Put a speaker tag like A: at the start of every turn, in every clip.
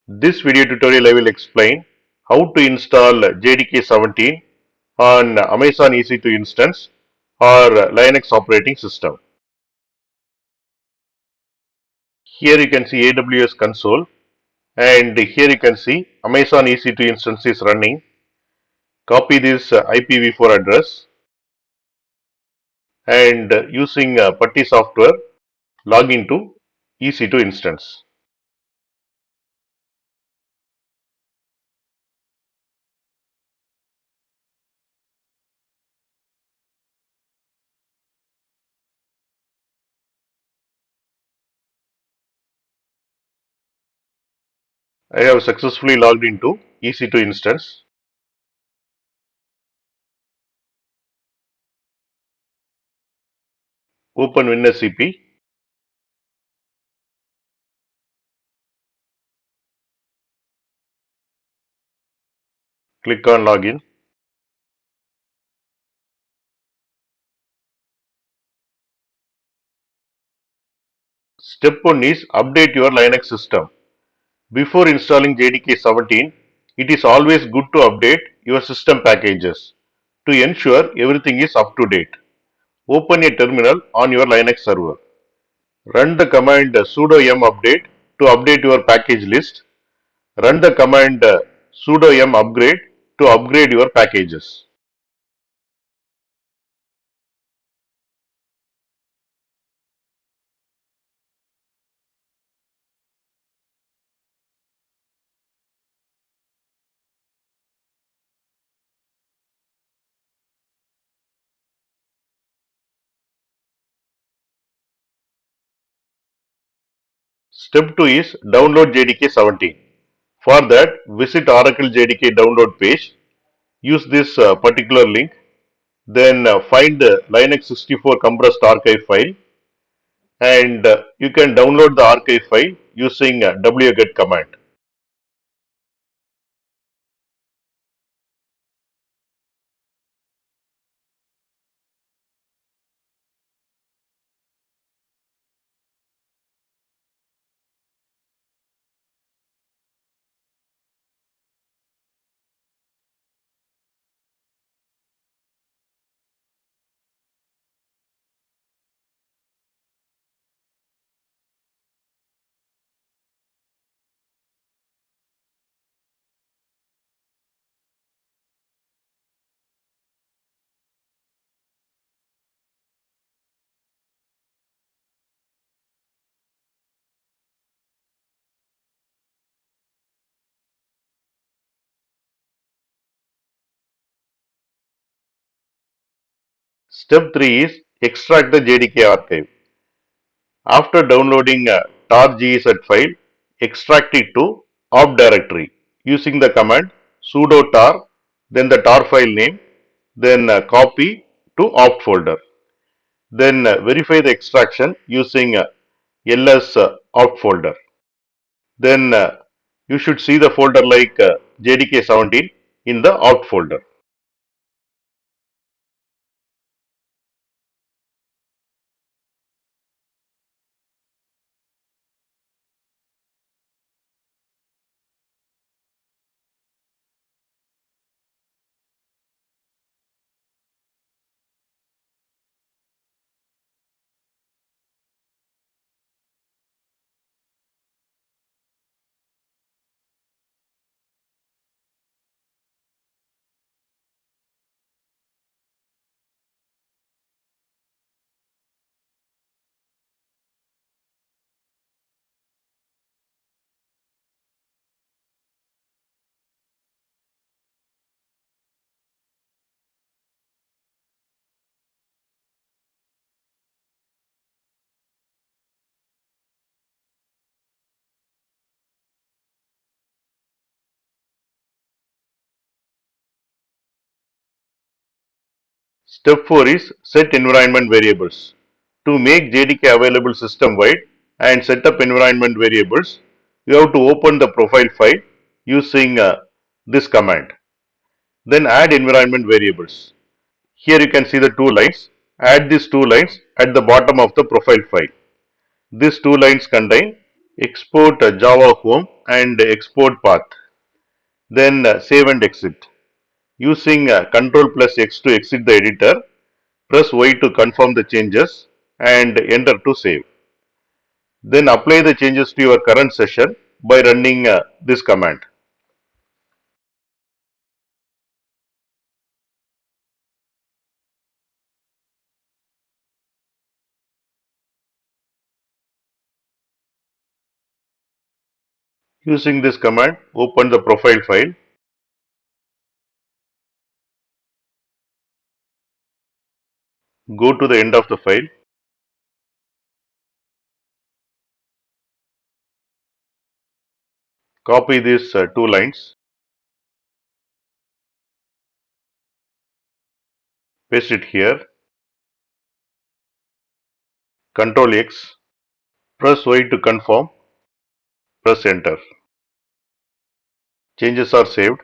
A: This video tutorial I will explain how to install JDK 17 on Amazon EC2 instance or Linux operating system. Here you can see AWS console, and here you can see Amazon EC2 instance is running. Copy this IPv4 address and using Putty software log into EC2 instance. I have successfully logged into EC2 instance. Open WinSCP. Click on login. Step 1 is update your Linux system. Before installing JDK 17, it is always good to update your system packages to ensure everything is up to date. Open a terminal on your Linux server. Run the command sudo yum update to update your package list. Run the command sudo yum upgrade to upgrade your packages. Step 2 is download JDK 17. For that, visit Oracle JDK download page. Use this particular link. Then find the Linux 64 compressed archive file, and you can download the archive file using wget command. Step 3 is extract the JDK archive. After downloading a tar.gz file, extract it to opt directory using the command sudo tar, then the tar file name, then copy to opt folder. Then verify the extraction using ls opt folder. Then you should see the folder like JDK 17 in the opt folder. Step 4 is set environment variables. To make JDK available system wide and set up environment variables, you have to open the profile file using this command. Then add environment variables. Here you can see the two lines. Add these two lines at the bottom of the profile file. These two lines contain export Java home and export path. Then save and exit. Using Ctrl plus X to exit the editor, press Y to confirm the changes and enter to save. Then apply the changes to your current session by running this command. Using this command, open the profile file, go to the end of the file, copy these two lines, paste it here, Ctrl X, press Y to confirm, press enter. Changes are saved.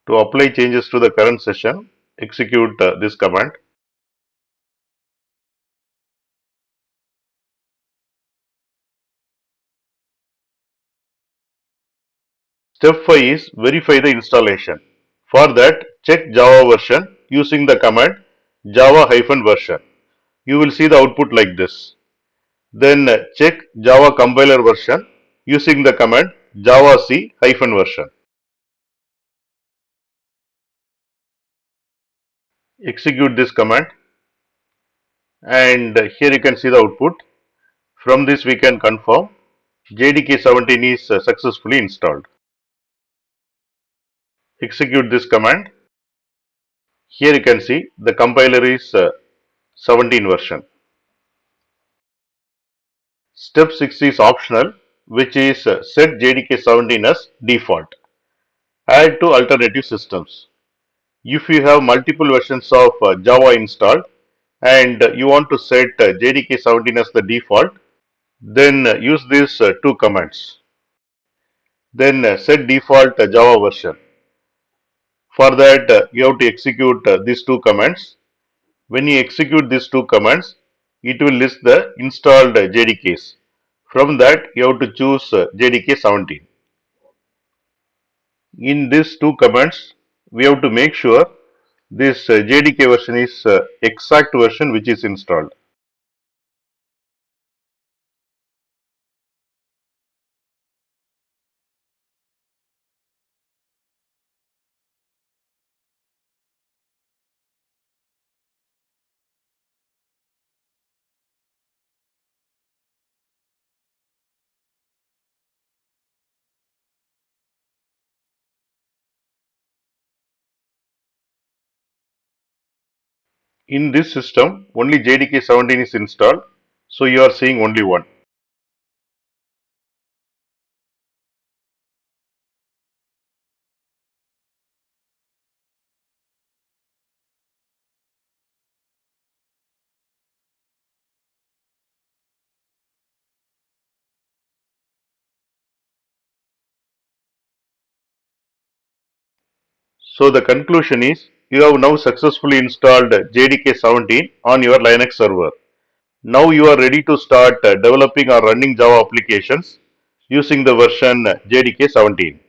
A: To apply changes to the current session, execute this command. Step 5 is verify the installation. For that, check Java version using the command java-version. You will see the output like this. Then check Java compiler version using the command javac-version. Execute this command and here you can see the output. From this we can confirm JDK 17 is successfully installed. Execute this command. Here you can see the compiler is 17 version. Step 6 is optional, which is set JDK 17 as default. Add to alternative systems. If you have multiple versions of Java installed and you want to set JDK 17 as the default, then use these two commands. Then set default Java version. For that, you have to execute these two commands. When you execute these two commands, it will list the installed JDKs. From that, you have to choose JDK 17. In these two commands, we have to make sure this JDK version is exact version which is installed. In this system, only JDK 17 is installed, so you are seeing only one. So the conclusion is you have now successfully installed JDK 17 on your Linux server. Now you are ready to start developing or running Java applications using the version JDK 17.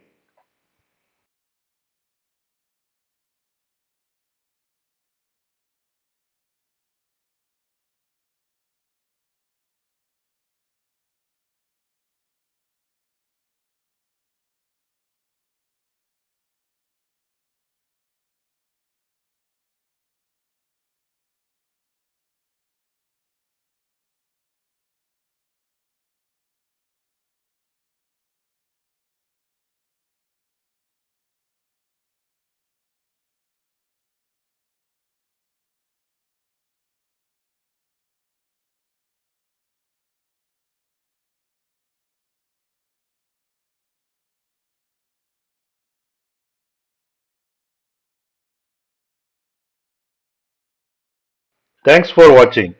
A: Thanks for watching.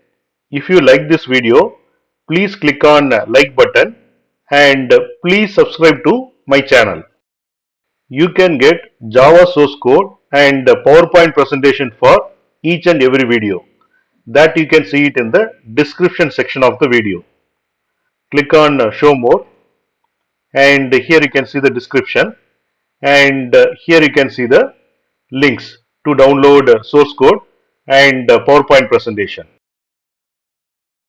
A: If you like this video, please click on like button and please subscribe to my channel. You can get Java source code and PowerPoint presentation for each and every video. That you can see it in the description section of the video. Click on show more, and here you can see the description, and here you can see the links to download source code and PowerPoint presentation.